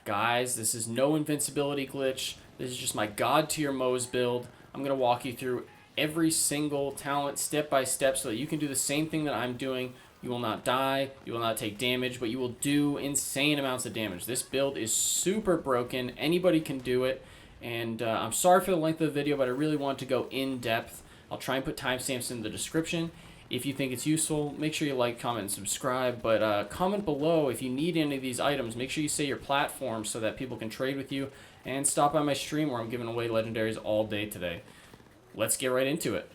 Guys, this is no invincibility glitch. This is just my god tier Moze build. I'm going to walk you through every single talent step by step so that you can do the same thing that I'm doing. You will not die, you will not take damage, but you will do insane amounts of damage. This build is super broken. Anybody can do it. And I'm sorry for the length of the video, but I really want to go in depth. I'll try and put timestamps in the description. If you think it's useful, make sure you like, comment, and subscribe. But comment below if you need any of these items. Make sure you say your platform so that people can trade with you. And stop by my stream where I'm giving away legendaries all day today. Let's get right into it.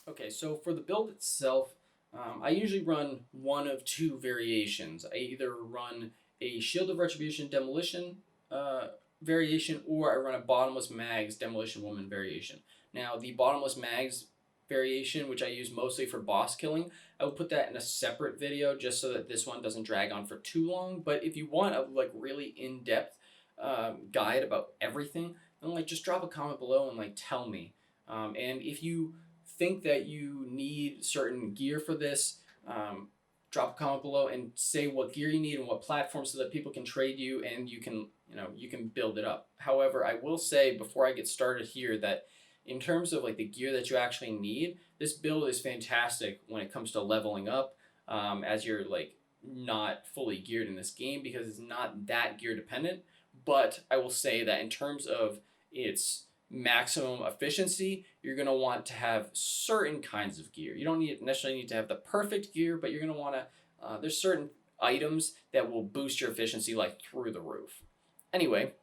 Okay, so for the build itself, I usually run one of two variations. I either run a Shield of Retribution Demolition variation, or I run a Bottomless Mags Demolition Woman variation. Now, the Bottomless Mags variation, which I use mostly for boss killing, I will put that in a separate video just so that this one doesn't drag on for too long. But if you want a really in-depth guide about everything, then just drop a comment below and tell me. And if you think that you need certain gear for this, drop a comment below and say what gear you need and what platform so that people can trade you and you can build it up. However, I will say before I get started here that in terms of the gear that you actually need, this build is fantastic when it comes to leveling up, as you're not fully geared in this game because it's not that gear dependent. But I will say that in terms of its maximum efficiency, you're going to want to have certain kinds of gear. You don't necessarily need to have the perfect gear, but you're going to want to, there's certain items that will boost your efficiency through the roof. Anyway,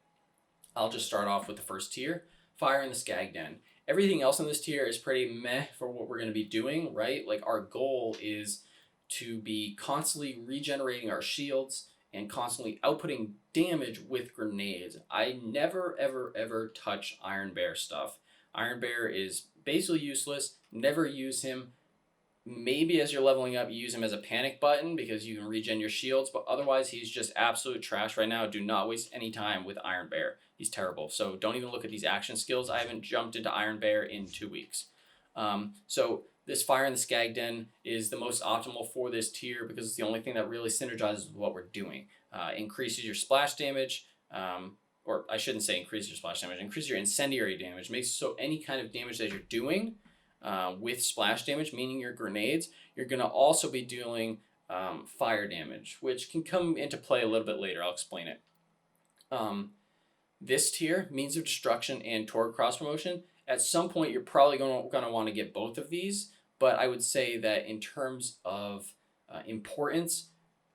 I'll just start off with the first tier, Fire in the Skag Den. Everything else in this tier is pretty meh for what we're going to be doing, right? Our goal is to be constantly regenerating our shields and constantly outputting damage with grenades. I never, ever, ever touch Iron Bear stuff. Iron Bear is basically useless. Never use him. Maybe as you're leveling up, you use him as a panic button because you can regen your shields, but otherwise he's just absolute trash right now. Do not waste any time with Iron Bear. He's terrible. So don't even look at these action skills. I haven't jumped into Iron Bear in 2 weeks. So this Fire in the Skag Den is the most optimal for this tier because it's the only thing that really synergizes with what we're doing. Increases your splash damage, or I shouldn't say increase your splash damage, increase your incendiary damage. Makes so any kind of damage that you're doing with splash damage, meaning your grenades, you're going to also be dealing fire damage, which can come into play a little bit later. I'll explain it. This tier, Means of Destruction and Torgue Cross Promotion, at some point you're probably going to want to get both of these, but I would say that in terms of importance,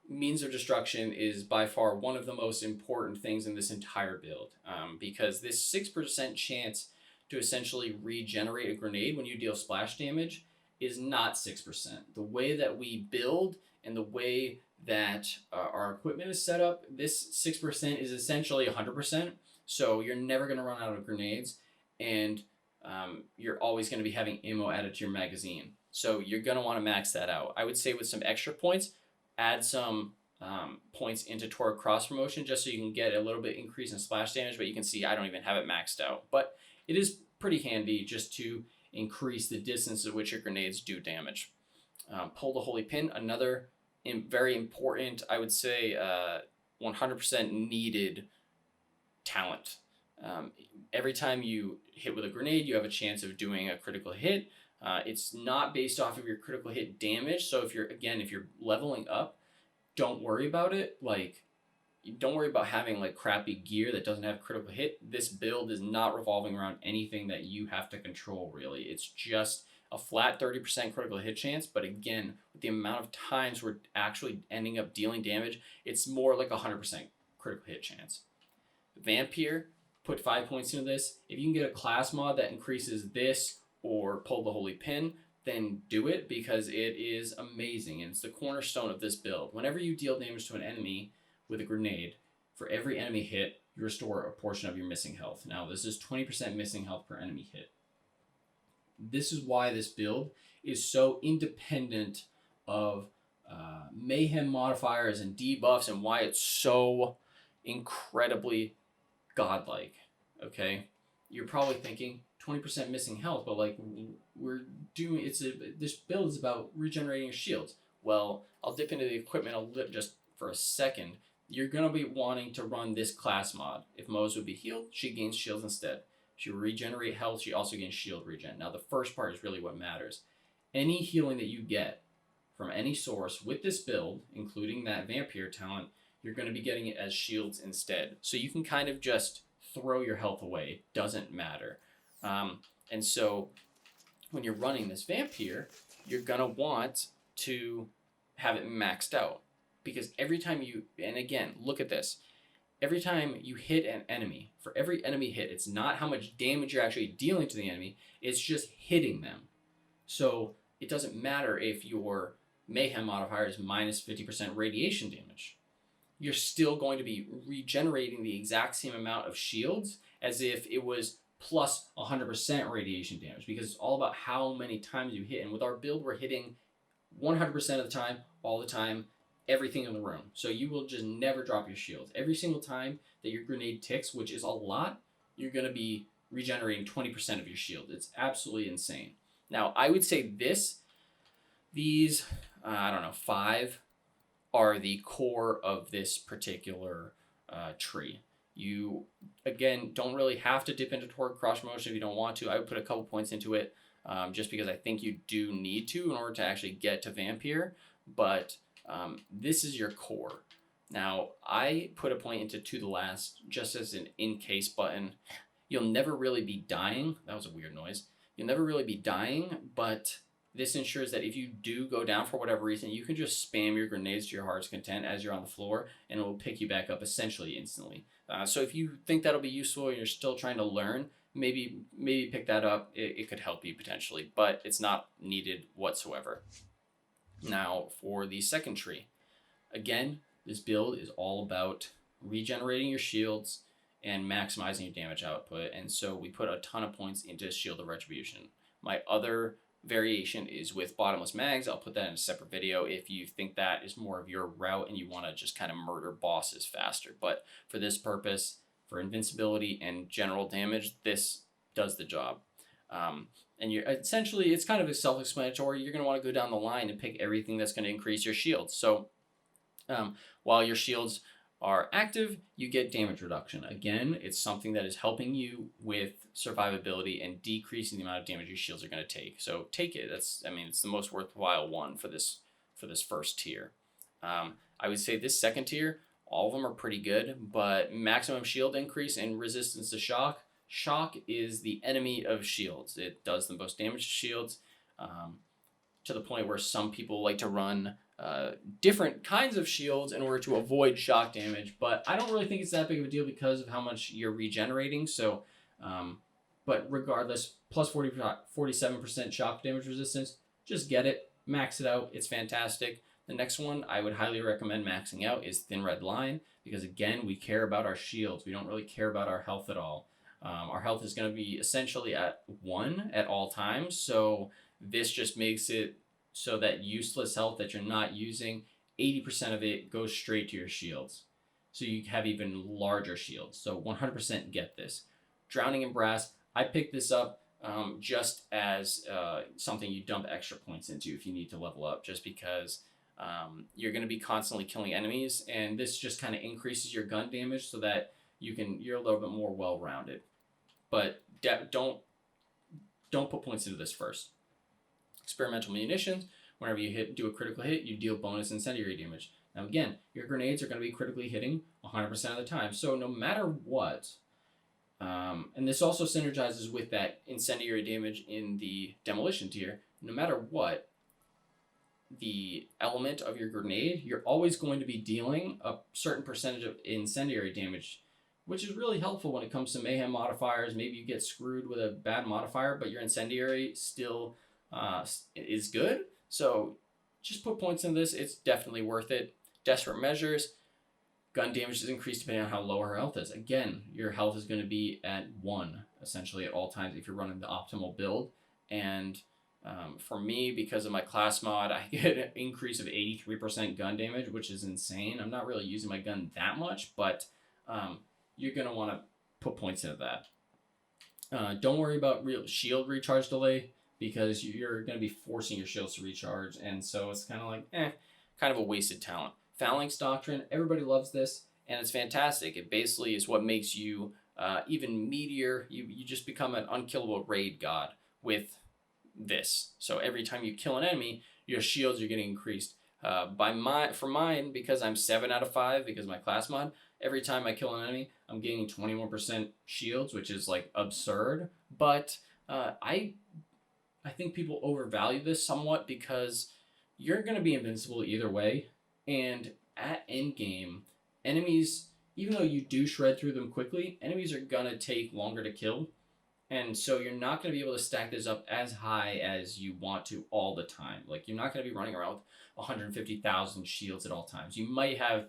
Means of Destruction is by far one of the most important things in this entire build, because this 6% chance to essentially regenerate a grenade when you deal splash damage is not 6%. The way that we build and the way that our equipment is set up, this 6% is essentially 100%. So you're never going to run out of grenades, and you're always going to be having ammo added to your magazine. So you're going to want to max that out. I would say with some extra points, add some points into Torgue Cross Promotion just so you can get a little bit increase in splash damage, but you can see I don't even have it maxed out. But it is pretty handy just to increase the distance at which your grenades do damage. Pull the Holy Pin, another very important, I would say 100% needed talent. Every time you hit with a grenade, you have a chance of doing a critical hit. It's not based off of your critical hit damage, so if you're leveling up, don't worry about it. Don't worry about having crappy gear that doesn't have critical hit. This build is not revolving around anything that you have to control, really. It's just a flat 30% critical hit chance, but again, with the amount of times we're actually ending up dealing damage, it's more like 100% critical hit chance. Vampire, put 5 points into this. If you can get a class mod that increases this or Pull the Holy Pin, then do it because it is amazing and it's the cornerstone of this build. Whenever you deal damage to an enemy with a grenade, for every enemy hit, you restore a portion of your missing health. Now, this is 20% missing health per enemy hit. This is why this build is so independent of Mayhem modifiers and debuffs and why it's so incredibly godlike. Okay, you're probably thinking 20% missing health, but this build is about regenerating your shields. Well, I'll dip into the equipment just for a second. you're going to be wanting to run this class mod. If Moze would be healed, she gains shields instead. She will regenerate health, she also gains shield regen. Now the first part is really what matters. Any healing that you get from any source with this build, including that Vampire talent, you're going to be getting it as shields instead. So you can kind of just throw your health away. It doesn't matter. And so when you're running this Vampire, you're going to want to have it maxed out. Because every time you, and again, look at this. Every time you hit an enemy, for every enemy hit, it's not how much damage you're actually dealing to the enemy, it's just hitting them. So it doesn't matter if your Mayhem modifier is minus 50% radiation damage. You're still going to be regenerating the exact same amount of shields as if it was plus 100% radiation damage, because it's all about how many times you hit. And with our build, we're hitting 100% of the time, all the time, everything in the room. So you will just never drop your shields. Every single time that your grenade ticks, which is a lot, you're going to be regenerating 20% of your shield. It's absolutely insane. Now, I would say these, I don't know, 5 are the core of this particular tree. You, again, don't really have to dip into toward cross motion if you don't want to. I would put a couple points into it just because I think you do need to in order to actually get to Vampire. But this is your core. Now, I put a point into to the last just as an in case button. You'll never really be dying. That was a weird noise. You'll never really be dying, but this ensures that if you do go down for whatever reason, you can just spam your grenades to your heart's content as you're on the floor, and it will pick you back up essentially instantly. So if you think that'll be useful and you're still trying to learn, maybe pick that up. It could help you potentially, but it's not needed whatsoever. Now, for the second tree, again, this build is all about regenerating your shields and maximizing your damage output, and so we put a ton of points into Shield of Retribution. My other variation is with bottomless mags. I'll put that in a separate video if you think that is more of your route and you want to just kind of murder bosses faster. But for this purpose, for invincibility and general damage, this does the job. And you're essentially, it's kind of self-explanatory. You're going to want to go down the line and pick everything that's going to increase your shields. So while your shields are active, you get damage reduction. Again, it's something that is helping you with survivability and decreasing the amount of damage your shields are going to take. So take it. It's the most worthwhile one for this first tier. I would say this second tier, all of them are pretty good, but maximum shield increase and resistance to shock. Shock is the enemy of shields. It does the most damage to shields, to the point where some people like to run different kinds of shields in order to avoid shock damage, but I don't really think it's that big of a deal because of how much you're regenerating. So, but regardless, plus 47% shock damage resistance, just get it, max it out, it's fantastic. The next one I would highly recommend maxing out is Thin Red Line, because again, we care about our shields. We don't really care about our health at all. Our health is going to be essentially at 1 at all times, so this just makes it so that useless health that you're not using, 80% of it goes straight to your shields. So you have even larger shields. So 100% get this. Drowning in Brass, I picked this up just as something you dump extra points into if you need to level up, just because you're going to be constantly killing enemies, and this just kind of increases your gun damage so that you're a little bit more well-rounded. But don't put points into this first. Experimental munitions, whenever you do a critical hit, you deal bonus incendiary damage. Now again, your grenades are going to be critically hitting 100% of the time. So no matter what, and this also synergizes with that incendiary damage in the Demolition tier, no matter what, the element of your grenade, you're always going to be dealing a certain percentage of incendiary damage, which is really helpful when it comes to Mayhem modifiers. Maybe you get screwed with a bad modifier, but your incendiary still is good. So just put points in this. It's definitely worth it. Desperate Measures, gun damage is increased depending on how low her health is. Again, your health is going to be at 1 essentially at all times if you're running the optimal build. And for me, because of my class mod, I get an increase of 83% gun damage, which is insane. I'm not really using my gun that much, but you're going to want to put points into that. Don't worry about real shield recharge delay, because you're going to be forcing your shields to recharge, and so it's kind of like, kind of a wasted talent. Phalanx Doctrine, everybody loves this, and it's fantastic. It basically is what makes you even meatier. You just become an unkillable raid god with this. So every time you kill an enemy, your shields are getting increased. For mine, because I'm 7 out of 5, because of my class mod, every time I kill an enemy, I'm gaining 21% shields, which is like absurd. But I think people overvalue this somewhat because you're going to be invincible either way. And at endgame, enemies, even though you do shred through them quickly, enemies are going to take longer to kill. And so you're not going to be able to stack this up as high as you want to all the time. Like, you're not going to be running around with 150,000 shields at all times. You might have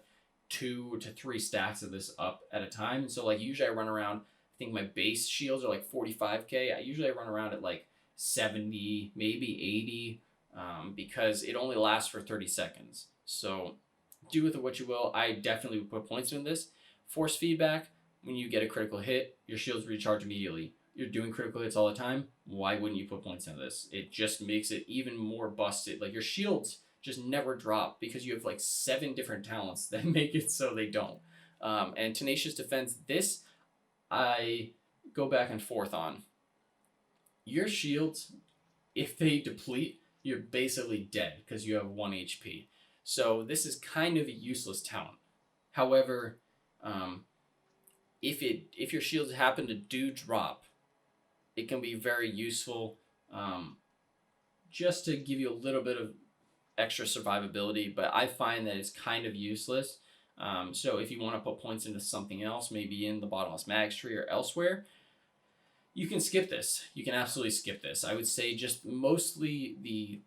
2 to 3 stacks of this up at a time. And so, like, usually I run around, I think my base shields are like 45k. I run around at like 70, maybe 80, because it only lasts for 30 seconds. So do with it what you will. I definitely would put points in this. Force feedback, when you get a critical hit, your shields recharge immediately. You're doing critical hits all the time, why wouldn't you put points into this? It just makes it even more busted. Like, your shields just never drop because you have like 7 different talents that make it so they don't. And Tenacious Defense, this I go back and forth on. Your shields, if they deplete, you're basically dead because you have 1 HP. So this is kind of a useless talent. However, if your shields happen to do drop, it can be very useful, just to give you a little bit of extra survivability, but I find that it's kind of useless. So if you want to put points into something else, maybe in the Bottomless Mags tree or elsewhere, you can skip this. You can absolutely skip this. I would say just mostly the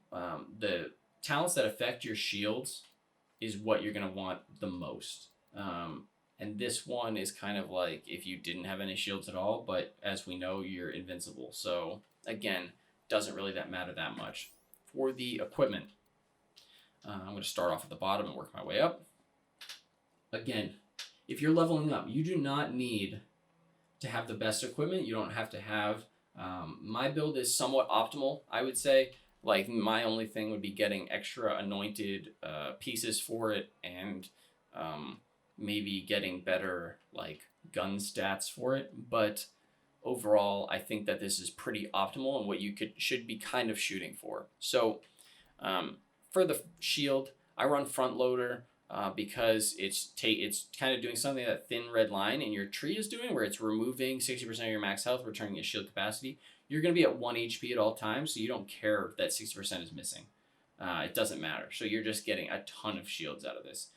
talents that affect your shields is what you're going to want the most. And this one is kind of like if you didn't have any shields at all, but as we know, you're invincible. So again, doesn't really matter that much. For the equipment, I'm going to start off at the bottom and work my way up. Again, if you're leveling up, you do not need to have the best equipment. You don't have to have, my build is somewhat optimal, I would say. Like, my only thing would be getting extra anointed pieces for it, and maybe getting better like gun stats for it. But overall, I think that this is pretty optimal and what you should be kind of shooting for. So for the shield, I run front loader because it's kind of doing something that Thin Red Line in your tree is doing, where it's removing 60% of your max health, returning your shield capacity. You're going to be at 1 HP at all times, so you don't care that 60% is missing. It doesn't matter. So you're just getting a ton of shields out of this.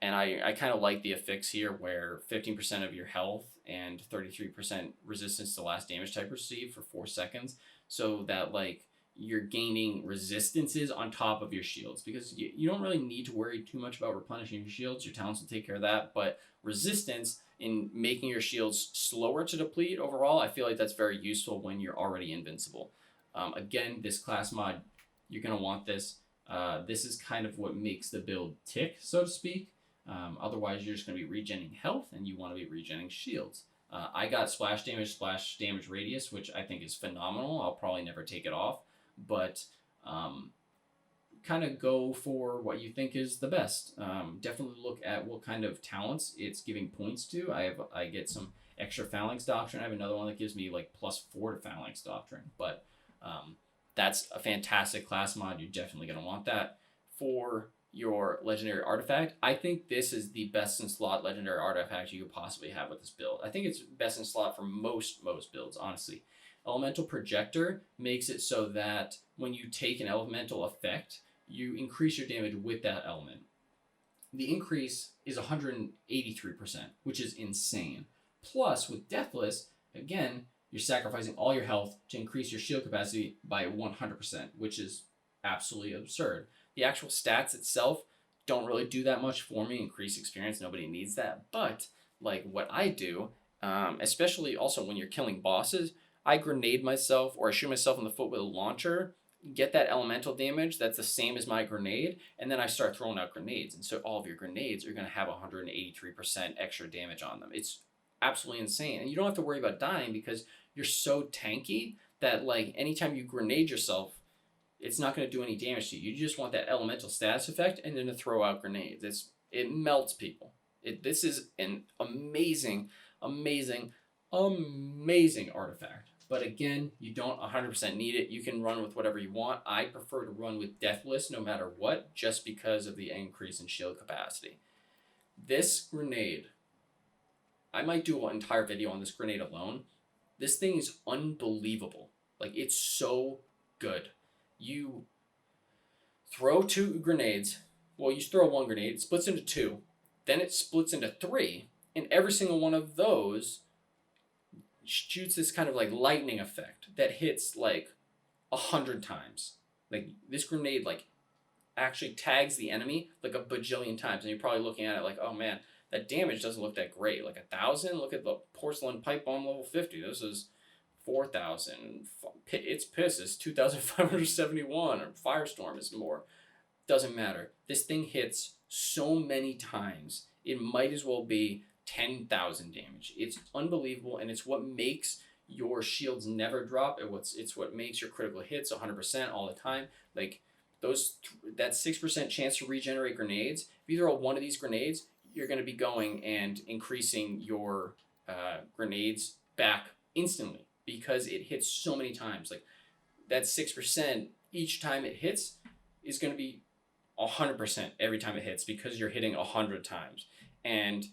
And I kind of like the affix here where 15% of your health and 33% resistance to last damage type received for 4 seconds. So that, like, you're gaining resistances on top of your shields, because you don't really need to worry too much about replenishing your shields. Your talents will take care of that. But resistance in making your shields slower to deplete overall, I feel like that's very useful when you're already invincible. Again, this class mod, you're going to want this. This is kind of what makes the build tick, so to speak. Otherwise, you're just going to be regenning health, and you want to be regenning shields. I got splash damage radius, which I think is phenomenal. I'll probably never take it off, but kind of go for what you think is the best. Definitely look at what kind of talents it's giving points to. I get some extra Phalanx Doctrine. I have another one that gives me like +4 to Phalanx Doctrine, but that's a fantastic class mod. You're definitely going to want that. For your legendary artifact, I think this is the best in slot legendary artifact you could possibly have with this build. I think it's best in slot for most builds, honestly. Elemental Projector makes it so that when you take an elemental effect, you increase your damage with that element. The increase is 183%, which is insane. Plus, with Deathless, again, you're sacrificing all your health to increase your shield capacity by 100%, which is absolutely absurd. The actual stats itself don't really do that much for me. Increase experience, nobody needs that. But like what I do, especially also when you're killing bosses, I grenade myself or I shoot myself in the foot with a launcher, get that elemental damage that's the same as my grenade, and then I start throwing out grenades. And so all of your grenades are going to have 183% extra damage on them. It's absolutely insane. And you don't have to worry about dying because you're so tanky that, like, anytime you grenade yourself, it's not going to do any damage to you. You just want that elemental status effect and then to throw out grenades. It melts people. This is an amazing, amazing, amazing artifact. But again, you don't 100% need it. You can run with whatever you want. I prefer to run with Deathless no matter what, just because of the increase in shield capacity. This grenade, I might do an entire video on this grenade alone. This thing is unbelievable. Like, it's so good. You throw 2 grenades. Well, you throw 1 grenade, it splits into 2. Then it splits into 3. And every single one of those shoots this kind of like lightning effect that hits like 100 times. Like, this grenade like actually tags the enemy like a bajillion times. And you're probably looking at it like, oh man, that damage doesn't look that great. Like 1,000, look at the porcelain pipe bomb level 50. This is 4,000. Its piss is 2,571, or Firestorm is more. Doesn't matter. This thing hits so many times, it might as well be 10,000 damage. It's unbelievable, and it's what makes your shields never drop. It's what makes your critical hits 100% all the time. Like, that 6% chance to regenerate grenades. If you throw one of these grenades, you're going to be going and increasing your grenades back instantly, because it hits so many times. Like, that 6% each time it hits is going to be 100% every time it hits, because you're hitting 100 times. And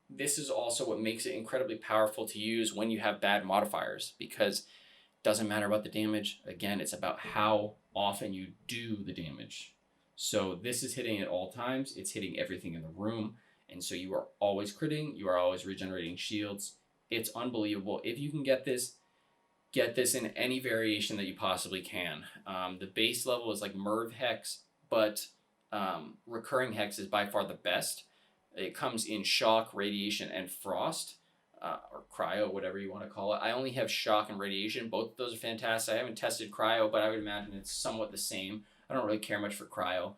this is also what makes it incredibly powerful to use when you have bad modifiers, because it doesn't matter about the damage. Again, it's about how often you do the damage. So this is hitting at all times. It's hitting everything in the room. And so you are always critting. You are always regenerating shields. It's unbelievable. If you can get this in any variation that you possibly can. The base level is like Merv Hex, but recurring Hex is by far the best. It comes in Shock, Radiation, and Frost, or Cryo, whatever you want to call it. I only have Shock and Radiation. Both of those are fantastic. I haven't tested Cryo, but I would imagine it's somewhat the same. I don't really care much for Cryo,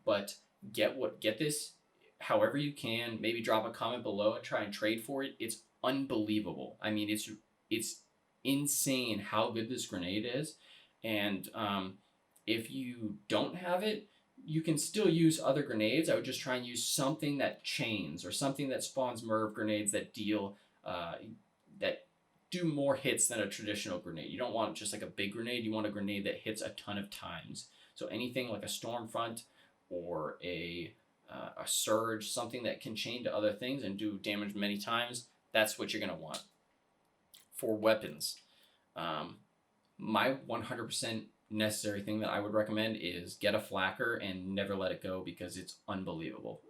but get this however you can. Maybe drop a comment below and try and trade for it. It's unbelievable. I mean, it's insane how good this grenade is, and if you don't have it, you can still use other grenades. I would just try and use something that chains, or something that spawns Merv grenades that deal that do more hits than a traditional grenade. You don't want just like a big grenade. You want a grenade that hits a ton of times. So anything like a Stormfront or a Surge, something that can chain to other things and do damage many times, that's what you're going to want. For weapons, my 100% necessary thing that I would recommend is get a flacker and never let it go, because it's unbelievable,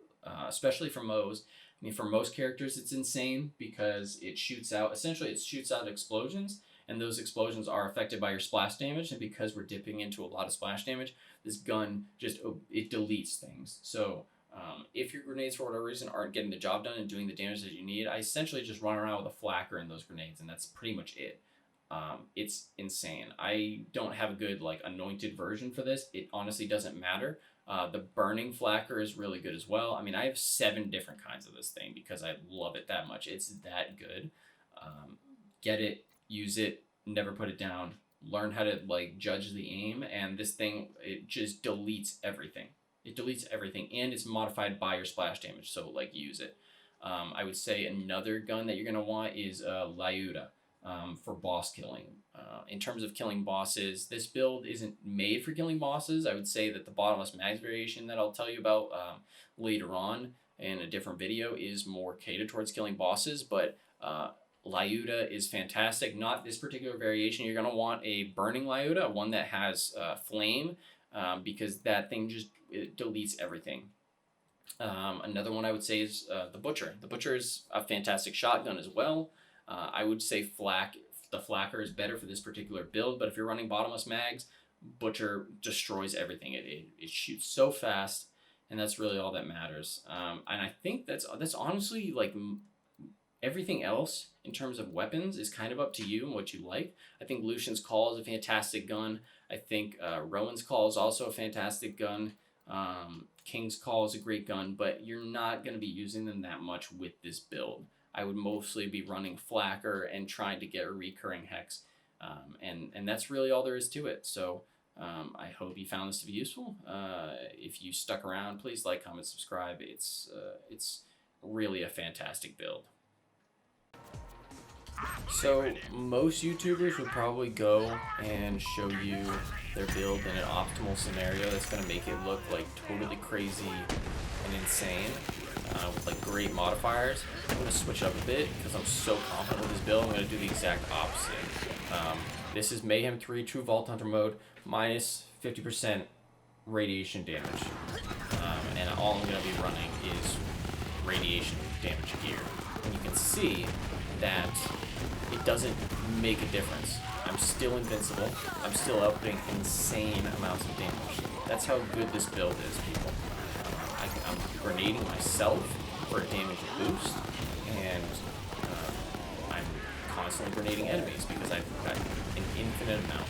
especially for Moze. I mean, for most characters, it's insane because it shoots out explosions, and those explosions are affected by your splash damage, and because we're dipping into a lot of splash damage, this gun it deletes things. So if your grenades for whatever reason aren't getting the job done and doing the damage that you need, I essentially just run around with a flacker in those grenades, and that's pretty much it. It's insane. I don't have a good like anointed version for this. It honestly doesn't matter. The burning flacker is really good as well. I mean, I have 7 different kinds of this thing because I love it that much. It's that good. Get it, use it, never put it down. Learn how to like judge the aim, and this thing, it just deletes everything. It deletes everything, and it's modified by your splash damage, so like use it. I would say another gun that you're gonna want is Lyuda. For boss killing. In terms of killing bosses, this build isn't made for killing bosses. I would say that the bottomless mags variation that I'll tell you about later on in a different video is more catered towards killing bosses, but Lyuda is fantastic. Not this particular variation. You're going to want a burning Lyuda, one that has flame, because that thing just deletes everything. Another one I would say is the Butcher. The Butcher is a fantastic shotgun as well. I would say the flacker is better for this particular build, but if you're running bottomless mags, Butcher destroys everything. It shoots so fast, and that's really all that matters. And I think that's honestly like everything else in terms of weapons is kind of up to you and what you like. I think Lucian's Call is a fantastic gun. I think Rowan's Call is also a fantastic gun. King's Call is a great gun, but you're not going to be using them that much with this build. I would mostly be running flacker and trying to get a recurring hex, and that's really all there is to it. So I hope you found this to be useful. If you stuck around, please like, comment, subscribe. It's really a fantastic build. So most YouTubers would probably go and show you their build in an optimal scenario that's going to make it look like totally crazy and insane with like great modifiers. I'm going to switch up a bit because I'm so confident with this build. I'm going to do the exact opposite. This is Mayhem 3 True Vault Hunter mode, minus 50% radiation damage. And all I'm going to be running is radiation damage gear. And you can see that it doesn't make a difference. I'm still invincible. I'm still outputting insane amounts of damage. That's how good this build is, people. I'm grenading myself for a damage boost, and I'm constantly grenading enemies because I've got an infinite amount.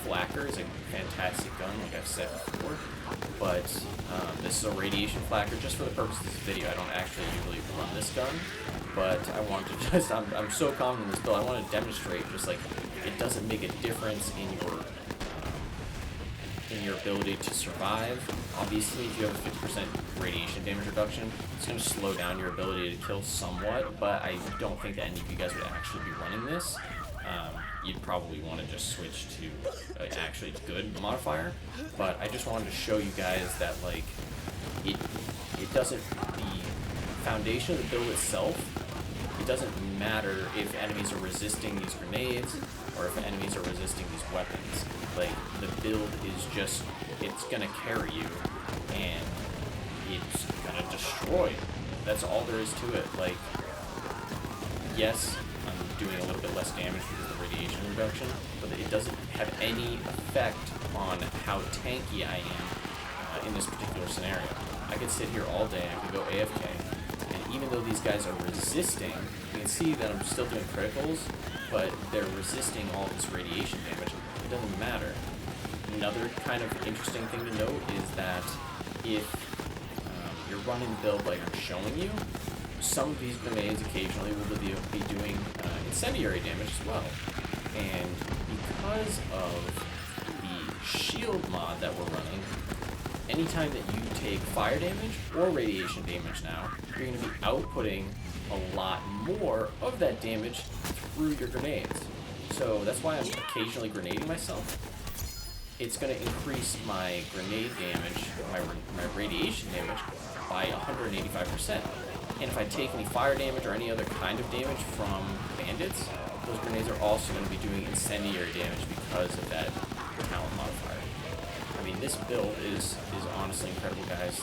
Flacker is a fantastic gun, like I've said before, but this is a radiation flacker just for the purpose of this video. I don't actually usually run this gun, but I want to just, I'm so confident in this build, I want to demonstrate just like it doesn't make a difference in your ability to survive. Obviously, if you have a 50% radiation damage reduction, it's going to slow down your ability to kill somewhat, but I don't think that any of you guys would actually be running this. You'd probably want to just switch to an actually good modifier, but I just wanted to show you guys that like it doesn't, the foundation of the build itself, it doesn't matter if enemies are resisting these grenades or if enemies are resisting these weapons. Like, the build is just, it's gonna carry you and it's gonna destroy you. That's all there is to it. Like, yes, I'm doing a little bit less damage because of the radiation reduction, but it doesn't have any effect on how tanky I am in this particular scenario. I could sit here all day, I could go AFK, and even though these guys are resisting, you can see that I'm still doing criticals, but they're resisting all this radiation damage. It doesn't matter. Another kind of interesting thing to note is that if you're running the build like I'm showing you, some of these grenades occasionally will be doing incendiary damage as well. And because of the shield mod that we're running, anytime that you take fire damage or radiation damage now, you're going to be outputting a lot more of that damage through your grenades. So that's why I'm occasionally grenading myself. It's going to increase my grenade damage, my radiation damage, by 185%. And if I take any fire damage or any other kind of damage from bandits, those grenades are also going to be doing incendiary damage because of that talent modifier. I mean, this build is honestly incredible, guys.